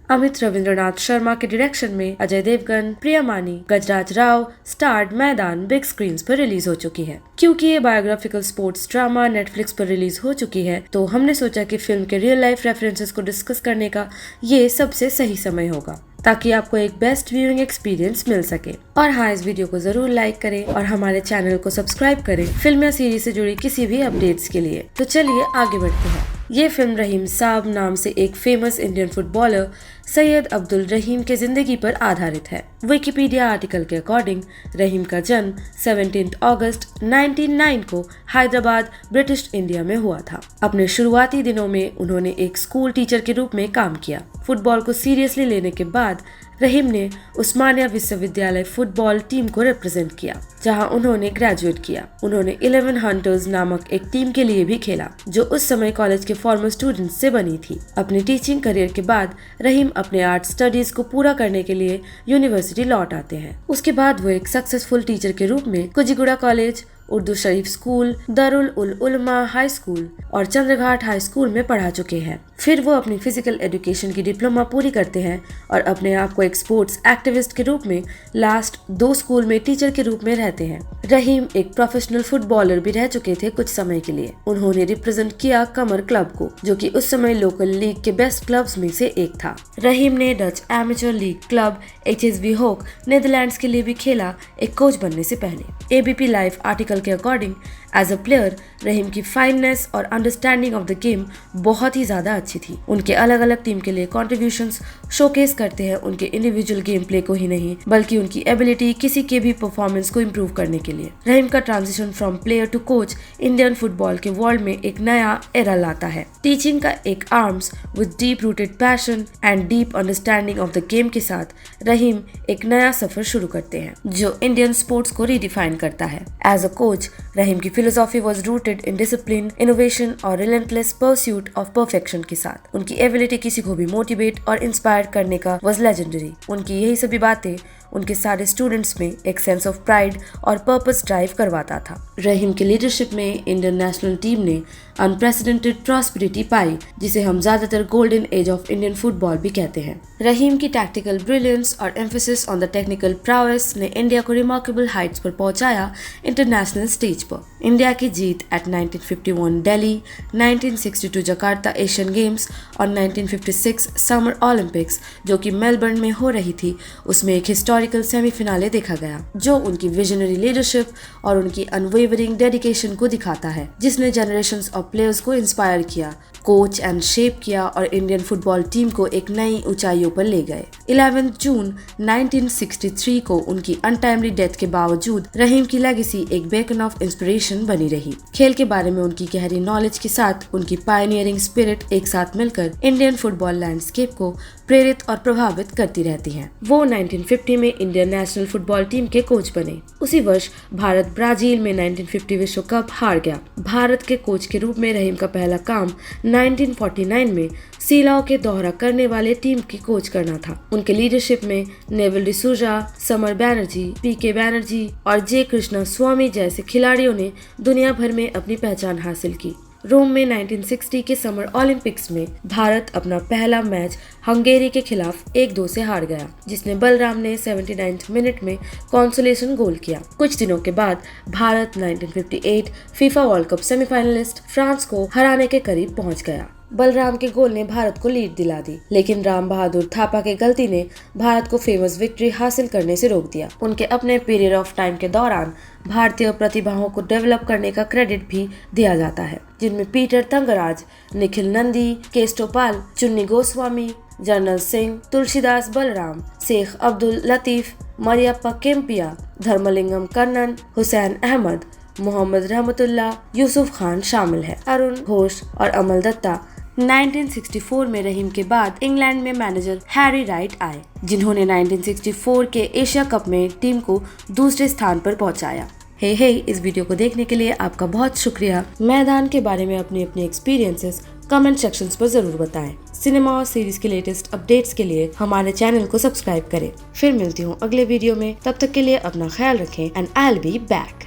अमित रविंद्रनाथ शर्मा के डायरेक्शन में अजय देवगन, प्रिया मानी, गजराज राव स्टार्ड मैदान बिग स्क्रीन पर रिलीज हो चुकी है। क्योंकि ये बायोग्राफिकल स्पोर्ट्स ड्रामा नेटफ्लिक्स पर रिलीज हो चुकी है, तो हमने सोचा कि फिल्म के रियल लाइफ रेफरेंसेस को डिस्कस करने का ये सबसे सही समय होगा, ताकि आपको एक बेस्ट व्यूइंग एक्सपीरियंस मिल सके। और हाँ, इस वीडियो को जरूर लाइक करें और हमारे चैनल को सब्सक्राइब करें फिल्म या सीरीज से जुड़ी किसी भी अपडेट्स के लिए। तो चलिए आगे बढ़ते हैं। ये फिल्म रहीम साहब नाम से एक famous Indian footballer Syed Abdul Rahim के जिंदगी पर आधारित है। विकिपीडिया आर्टिकल के अकॉर्डिंग रहीम का जन्म 17 अगस्त 1909 को हैदराबाद, ब्रिटिश इंडिया में हुआ था। अपने शुरुआती दिनों में उन्होंने एक स्कूल टीचर के रूप में काम किया। फुटबॉल को सीरियसली लेने के बाद रहीम ने उस्मानिया विश्वविद्यालय फुटबॉल टीम को रिप्रेजेंट किया, जहां उन्होंने ग्रेजुएट किया। उन्होंने 11 हंटर्स नामक एक टीम के लिए भी खेला, जो उस समय कॉलेज के फॉर्मर स्टूडेंट्स से बनी थी। अपने टीचिंग करियर के बाद रहीम अपने आर्ट स्टडीज को पूरा करने के लिए यूनिवर्सिटी लौट आते हैं। उसके बाद वो एक सक्सेसफुल टीचर के रूप में कुजीगुड़ा कॉलेज, उर्दू शरीफ स्कूल, दारुल उलमा हाई स्कूल और चंद्रघाट हाई स्कूल में पढ़ा चुके हैं। फिर वो अपनी फिजिकल एजुकेशन की डिप्लोमा पूरी करते हैं और अपने आप को एक स्पोर्ट्स एक्टिविस्ट के रूप में लास्ट 2 स्कूल में टीचर के रूप में रहते हैं। रहीम एक प्रोफेशनल फुटबॉलर भी रह चुके थे कुछ समय के लिए। उन्होंने रिप्रेजेंट किया कमर क्लब को, जो कि उस समय लोकल लीग के बेस्ट क्लब्स में से एक था। रहीम ने Dutch amateur league club HSV होक नीदरलैंड्स के लिए भी खेला एक कोच बनने से पहले। ABP लाइफ आर्टिकल के अकॉर्डिंग एज अ प्लेयर रहीम की फाइननेस और अंडरस्टैंडिंग ऑफ द गेम बहुत ही ज्यादा अच्छी थी। उनके अलग अलग टीम के लिए कॉन्ट्रीब्यूशंस शोकेस करते हैं उनके इंडिविजुअल गेम प्ले को ही नहीं, बल्कि उनकी एबिलिटी किसी के भी परफॉर्मेंस को इम्प्रूव करने के लिए। रहीम का transition from player to coach Indian football के वर्ल्ड में एक नया एरा लाता है। टीचिंग का एक arms with deep rooted passion and deep understanding of the game के साथ रहीम एक नया सफर शुरू करते हैं, जो इंडियन स्पोर्ट्स को रीडिफाइन करता है। एज अ कोच रहीम की philosophy was rooted in discipline, innovation और रिलेंटलेस परस्यूट ऑफ परफेक्शन के साथ। उनकी एबिलिटी किसी को भी मोटिवेट और इंस्पायर करने का वॉज लेजेंडरी। उनकी यही सभी बातें उनके सारे स्टूडेंट्स में एक सेंस ऑफ प्राइड और पर्पस ड्राइव करवाता था। रहीम के लीडरशिप में इंडियन नेशनल टीम ने अनप्रेसिडेंटेड प्रॉस्पेरिटी पाई, जिसे हम ज्यादातर golden age of Indian football भी कहते हैं। रहीम की टैक्टिकल ब्रिलियंस और एम्फेसिस ऑन द टेक्निकल प्राउएस ने इंडिया को रिमार्केबल हाइट्स पर पहुंचाया इंटरनेशनल स्टेज पर। इंडिया की जीत at 1951 Delhi, 1962 Jakarta Asian Games और 1956 समर ओलंपिक्स, जो कि मेलबर्न में हो रही थी, उसमें एक हिस्टोरिकल सेमीफिनाले देखा गया, जो उनकी विजनरी लीडरशिप और उनकी अनवेवरिंग डेडिकेशन को दिखाता है, जिसने जनरेशंस ऑफ प्लेयर्स को इंस्पायर किया, कोच एंड शेप किया और इंडियन फुटबॉल टीम को एक नई ऊंचाइयों पर ले गए। 11 जून 1963 को उनकी अनटाइमली डेथ के बावजूद रहीम की लेगेसी एक बेकन ऑफ इंस्पिरेशन बनी रही। खेल के बारे में उनकी गहरी नॉलेज के साथ उनकी पायनियरिंग स्पिरिट एक साथ मिलकर इंडियन फुटबॉल लैंडस्केप को प्रेरित और प्रभावित करती रहती हैं। वो 1950 में इंडियन नेशनल फुटबॉल टीम के कोच बने। उसी वर्ष भारत ब्राजील में 1950 विश्व कप हार गया। भारत के कोच के रूप में रहीम का पहला काम 1949 में सीलाओ के दौरा करने वाले टीम की कोच करना था। उनके लीडरशिप में Neville D'Souza, summer Banerjee, PK Banerjee और जे कृष्णा स्वामी जैसे खिलाड़ियों ने दुनिया भर में अपनी पहचान हासिल की। रोम में 1960 के समर ओलंपिक्स में भारत अपना पहला मैच हंगेरी के खिलाफ 1-2 से हार गया, जिसने बलराम ने 79 मिनट में कॉन्सोलेशन गोल किया। कुछ दिनों के बाद Bharat 1958 FIFA world cup semifinalist France को हराने के करीब पहुंच गया। बलराम के गोल ने भारत को लीड दिला दी, लेकिन राम बहादुर थापा के गलती ने भारत को फेमस विक्ट्री हासिल करने से रोक दिया। उनके अपने पीरियड ऑफ टाइम के दौरान भारतीय प्रतिभाओं को डेवलप करने का क्रेडिट भी दिया जाता है, जिनमें पीटर तंगराज, निखिल नंदी, केस्टोपाल, चुन्नी गोस्वामी, जनरल सिंह, तुलसीदास बलराम, शेख अब्दुल लतीफ, मरियप्पा केम्पिया, धर्मलिंगम कन्नन, हुसैन अहमद, मोहम्मद रहमतुल्लाह, यूसुफ खान शामिल है। अरुण घोष और अमल दत्ता 1964 में रहीम के बाद इंग्लैंड में मैनेजर हैरी राइट आए, जिन्होंने 1964 के एशिया कप में टीम को दूसरे स्थान पर पहुंचाया। हे इस वीडियो को देखने के लिए आपका बहुत शुक्रिया। मैदान के बारे में अपने एक्सपीरियंसेस कमेंट सेक्शंस पर जरूर बताएं। सिनेमा और सीरीज के लेटेस्ट अपडेट्स के लिए हमारे चैनल को सब्सक्राइब करें। फिर मिलती हूँ अगले वीडियो में, तब तक के लिए अपना ख्याल रखें and I will be back.